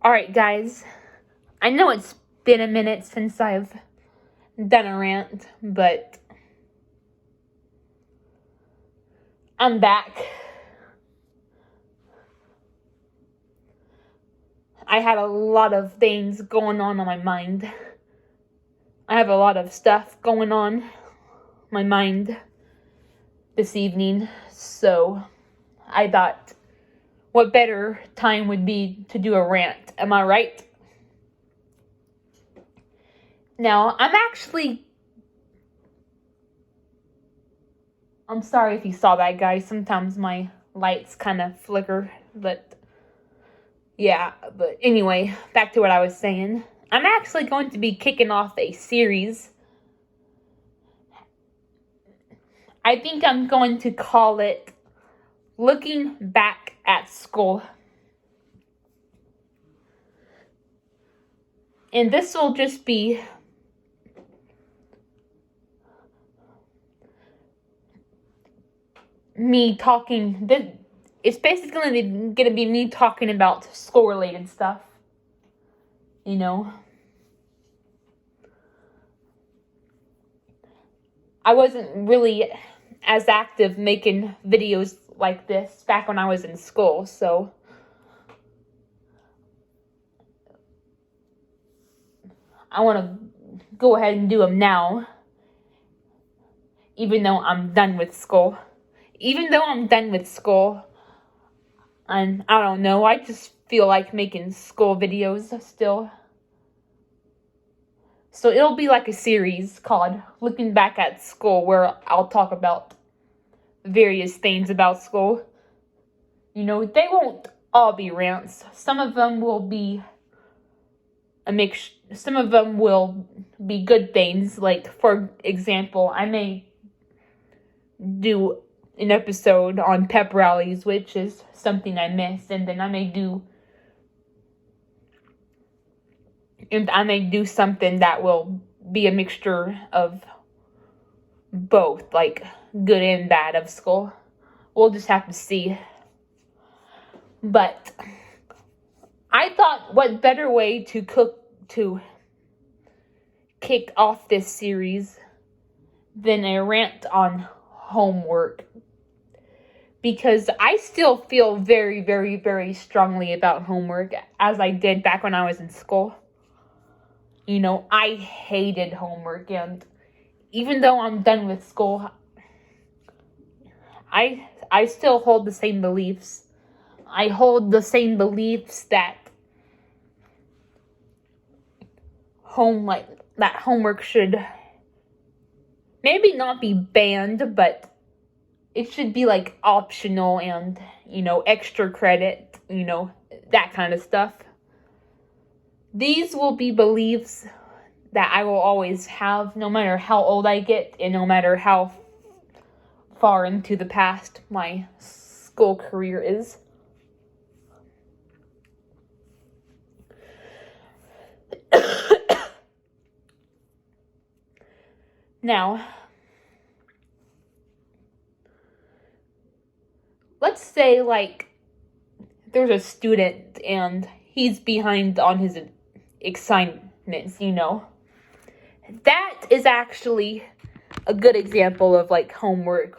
Alright, guys. I know it's been a minute since I've done a rant, but I'm back. I had a lot of things going on my mind. I have a lot of stuff going on my mind this evening, so I thought what better time would be to do a rant, am I right? Now, I'm sorry if you saw that, guys. Sometimes my lights kind of flicker, but anyway, back to what I was saying. I'm actually going to be kicking off a series. I think I'm going to call it Looking Back at School. And this will just be me talking. It's basically going to be me talking about school-related stuff. You know. I wasn't really as active making videos like this back when I was in school, so I want to go ahead and do them now, even though I'm done with school. And I don't know, I just feel like making school videos still. So it'll be like a series called Looking Back at School, where I'll talk about various things about school. You know, they won't all be rants. Some of them will be a mix. Some of them will be good things. Like, for example, I may do an episode on pep rallies, which is something I missed, and then I may do something that will be a mixture of both, like good and bad of school. We'll just have to see. But I thought, what better way to kick off this series than a rant on homework, because I still feel very, very, very strongly about homework, as I did back when I was in school. You know, I hated homework, and even though I'm done with school, I still hold the same beliefs. I hold the same beliefs that homework should maybe not be banned, but it should be like optional and, extra credit, that kind of stuff. These will be beliefs that I will always have, no matter how old I get and no matter how far into the past my school career is. Now, let's say, there's a student and he's behind on his assignments, That is actually a good example of, homework,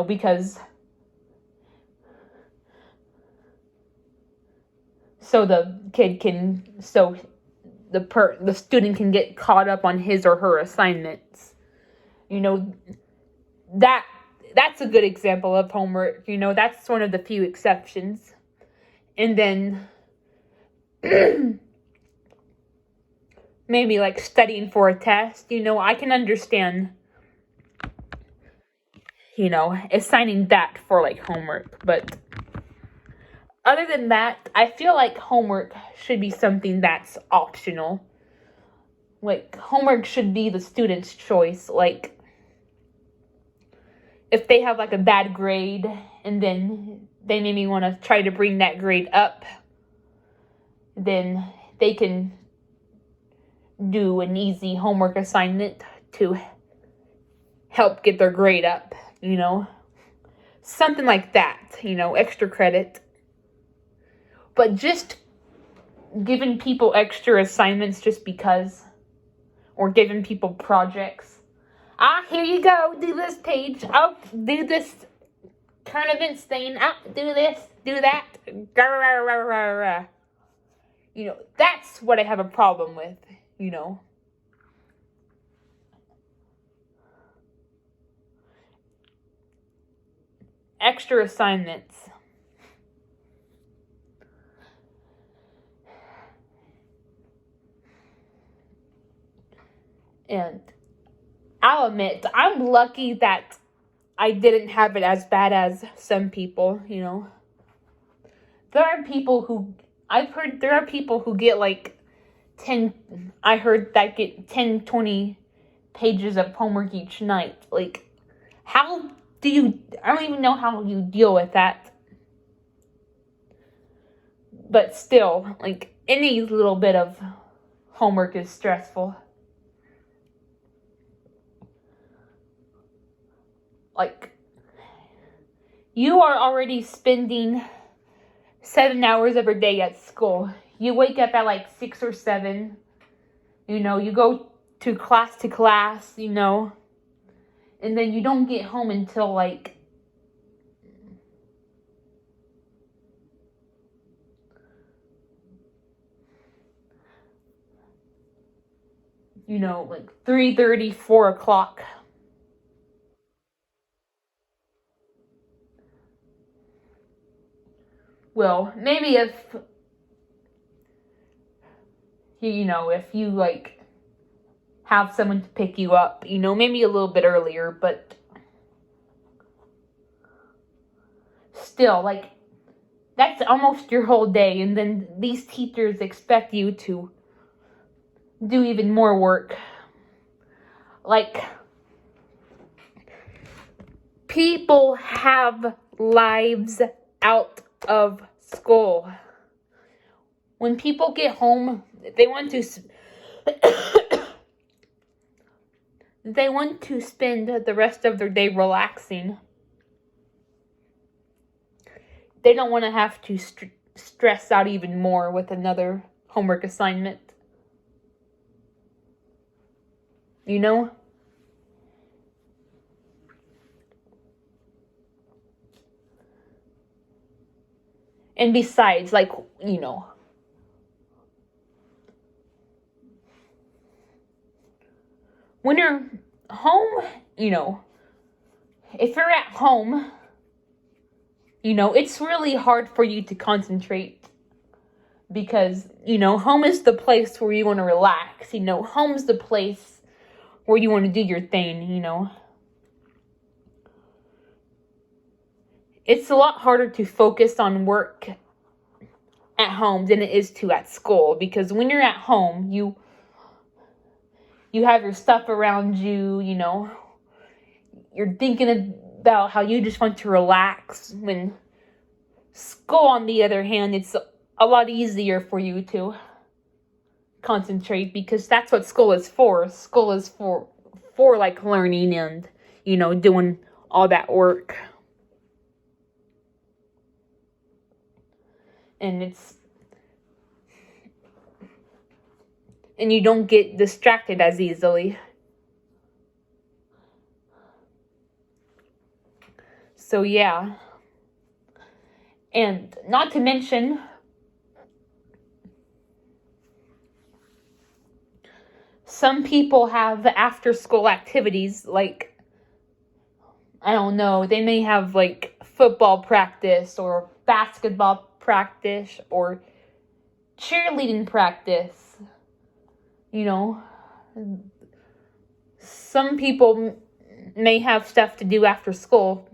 because the student can get caught up on his or her assignments. That's a good example of homework. That's one of the few exceptions. And then maybe studying for a test, I can understand, assigning that for homework. But other than that, I feel like homework should be something that's optional. Homework should be the student's choice. If they have a bad grade and then they maybe want to try to bring that grade up, then they can do an easy homework assignment to help get their grade up, something like that, extra credit. But just giving people extra assignments just because, or giving people projects. Here you go, do this page. Oh, do this current events thing. Do this, do that. That's what I have a problem with, Extra assignments. And I'll admit, I'm lucky that I didn't have it as bad as some people, There are people who, I've heard, there are people who get like 10, I heard that get 10, 20 pages of homework each night. Like, how do you, I don't even know how you deal with that. But still, like, any little bit of homework is stressful. Like, you are already spending 7 hours every day at school. You wake up at like 6 or 7. You go to class, and then you don't get home until like like 3:30, 4 o'clock. Well, maybe if you like have someone to pick you up, maybe a little bit earlier, but still, like, that's almost your whole day, and then these teachers expect you to do even more work. Like, people have lives out of school. When people get home, they want to spend the rest of their day relaxing. They don't want to have to stress out even more with another homework assignment. And besides, like, when you're home, if you're at home, it's really hard for you to concentrate because, home is the place where you want to relax. Home's the place where you want to do your thing, It's a lot harder to focus on work at home than it is to at school because when you're at home, you have your stuff around you, you're thinking about how you just want to relax. When school, on the other hand, it's a lot easier for you to concentrate because that's what school is for. School is for like learning and, doing all that work. And you don't get distracted as easily. So yeah. And not to mention, some people have after school activities like, I don't know, they may have like football practice or basketball practice or cheerleading practice. Some people may have stuff to do after school.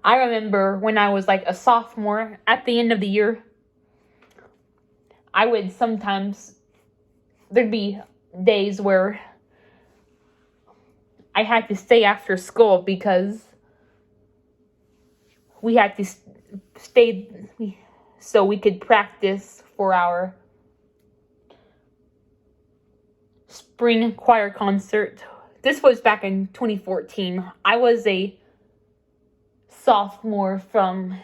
I remember when I was like a sophomore at the end of the year, I would sometimes, there'd be days where I had to stay after school because we had to stay so we could practice for our spring choir concert. This was back in 2014. I was a sophomore from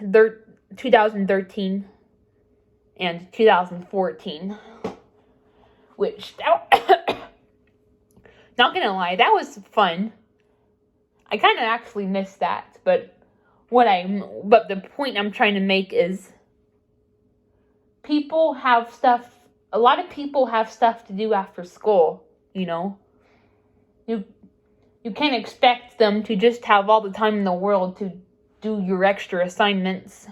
2013 and 2014, which, not gonna lie, that was fun. I kind of actually missed that, but the point I'm trying to make is a lot of people have stuff to do after school, you know. You can't expect them to just have all the time in the world to do your extra assignments.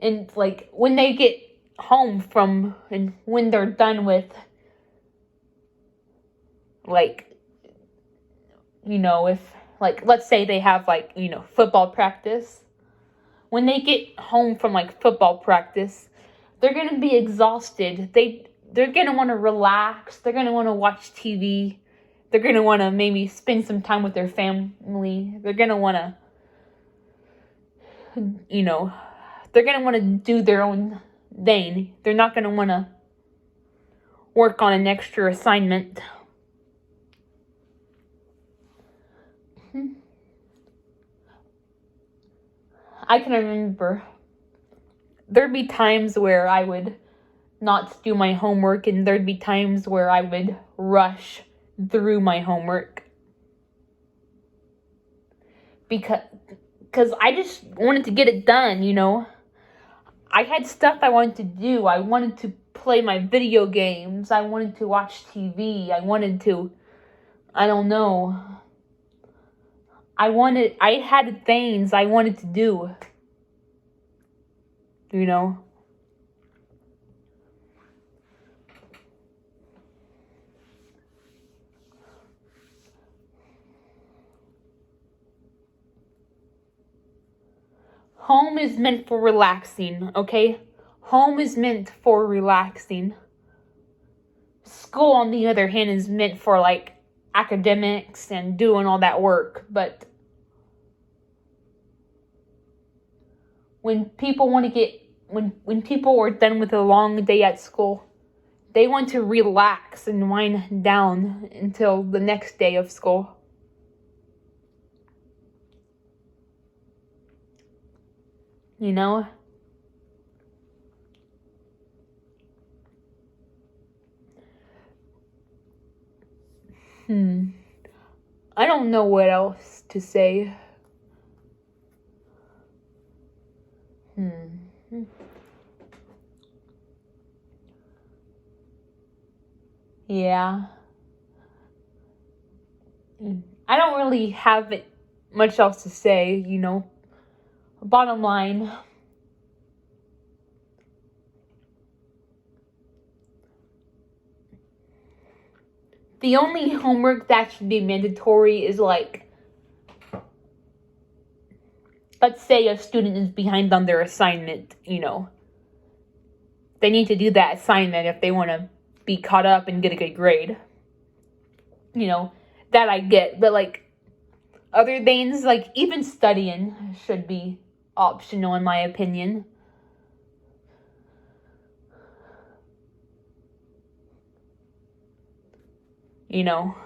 And like when they get home from and when they're done with, like, you know, if like let's say they have like, you know, football practice. When they get home from like football practice, they're gonna be exhausted. They're gonna want to relax. They're gonna want to watch TV. They're gonna want to maybe spend some time with their family. They're gonna want to, you know, they're gonna want to do their own thing. They're not gonna want to work on an extra assignment. I can remember there'd be times where I would not do my homework, and there'd be times where I would rush through my homework because I just wanted to get it done, you know. I had stuff I wanted to do. I wanted to play my video games. I wanted to watch TV. I don't know. I had things I wanted to do, you know. Home is meant for relaxing, okay? Home is meant for relaxing. School, on the other hand, is meant for like academics and doing all that work. But when people when people are done with a long day at school, they want to relax and wind down until the next day of school. You know? I don't know what else to say. Yeah. I don't really have much else to say, you know. Bottom line, the only homework that should be mandatory is like, let's say a student is behind on their assignment, you know. They need to do that assignment if they want to be caught up and get a good grade. You know, that I get. But like, other things, like even studying should be optional in my opinion. You know.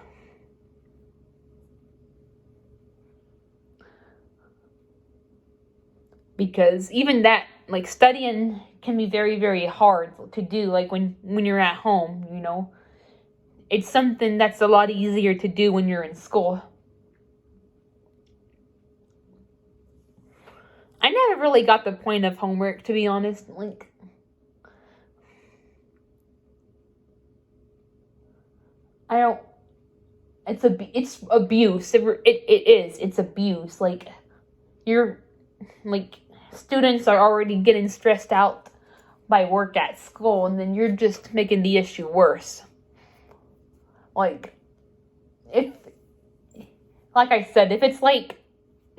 Because even that, like studying can be very, very hard to do, like when you're at home, you know. It's something that's a lot easier to do when you're in school. I never really got the point of homework, to be honest. Like, I don't. It's abuse. It's abuse. Like, you're like students are already getting stressed out by work at school, and then you're just making the issue worse. Like, like I said, if it's like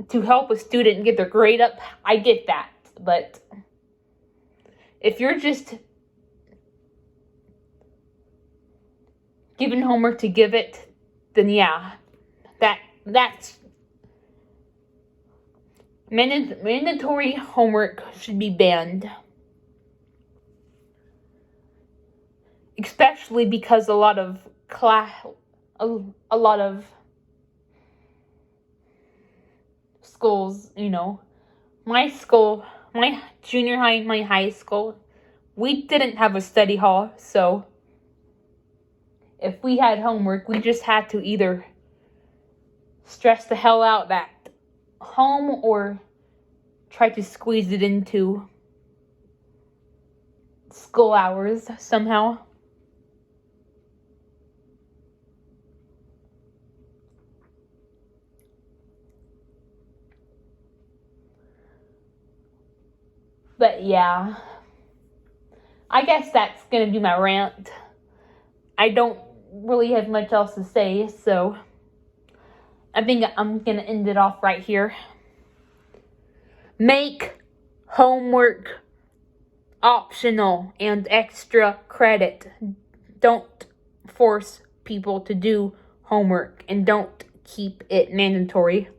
to help a student get their grade up, I get that. But if you're just given homework to give it, then yeah, that's mandatory homework should be banned. especially because a lot of schools, my school, my junior high and my high school, we didn't have a study hall, so if we had homework, we just had to either stress the hell out at home or try to squeeze it into school hours somehow. But yeah, I guess that's gonna be my rant. I don't really have much else to say, so I think I'm gonna end it off right here. Make homework optional and extra credit. Don't force people to do homework, and don't keep it mandatory.